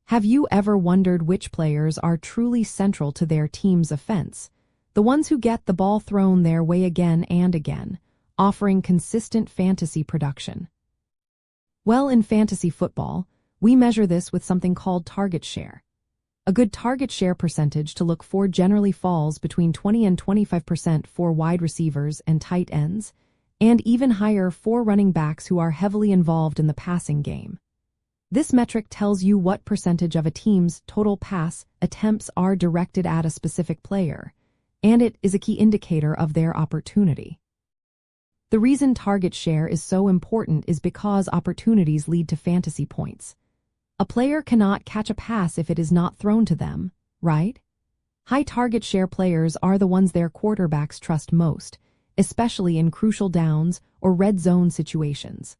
Have you ever wondered which players are truly central to their team's offense? The ones who get the ball thrown their way again and again, offering consistent fantasy production. Well, in fantasy football, we measure this with something called target share. A good target share percentage to look for generally falls between 20 and 25% for wide receivers and tight ends, and even higher for running backs who are heavily involved in the passing game. This metric tells you what percentage of a team's total pass attempts are directed at a specific player, and it is a key indicator of their opportunity. The reason target share is so important is because opportunities lead to fantasy points. A player cannot catch a pass if it is not thrown to them, right? High target share players are the ones their quarterbacks trust most, especially in crucial downs or red zone situations.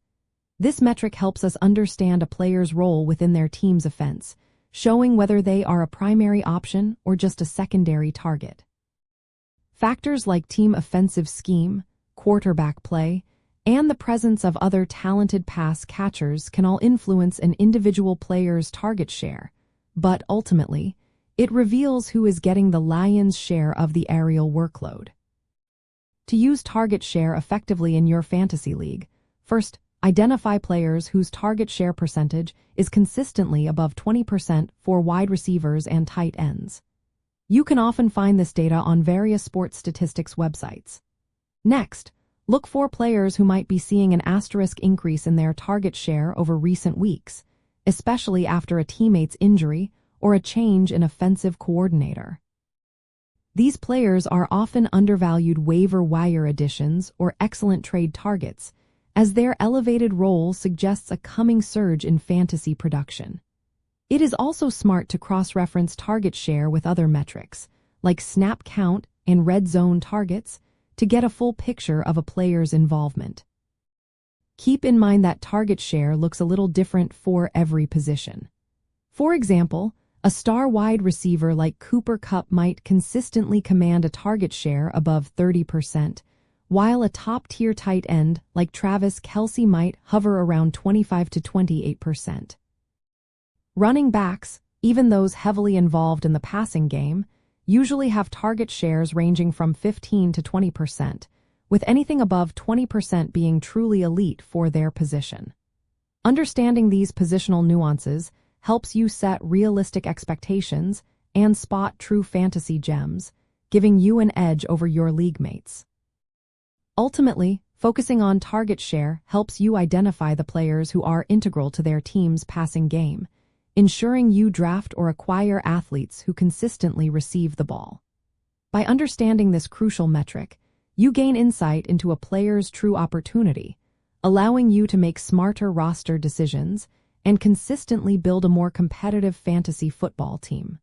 This metric helps us understand a player's role within their team's offense, showing whether they are a primary option or just a secondary target. Factors like team offensive scheme, quarterback play, and the presence of other talented pass catchers can all influence an individual player's target share, but ultimately, it reveals who is getting the lion's share of the aerial workload. To use target share effectively in your fantasy league, first, identify players whose target share percentage is consistently above 20% for wide receivers and tight ends. You can often find this data on various sports statistics websites. Next, look for players who might be seeing an asterisk increase in their target share over recent weeks, especially after a teammate's injury or a change in offensive coordinator. These players are often undervalued waiver wire additions or excellent trade targets, as their elevated role suggests a coming surge in fantasy production. It is also smart to cross-reference target share with other metrics, like snap count and red zone targets, to get a full picture of a player's involvement. Keep in mind that target share looks a little different for every position. For example, a star wide receiver like Cooper Kupp might consistently command a target share above 30%, while a top-tier tight end like Travis Kelce might hover around 25 to 28%. Running backs, even those heavily involved in the passing game, usually have target shares ranging from 15 to 20%, with anything above 20% being truly elite for their position. Understanding these positional nuances helps you set realistic expectations and spot true fantasy gems, giving you an edge over your league mates. Ultimately, focusing on target share helps you identify the players who are integral to their team's passing game, ensuring you draft or acquire athletes who consistently receive the ball. By understanding this crucial metric, you gain insight into a player's true opportunity, allowing you to make smarter roster decisions and consistently build a more competitive fantasy football team.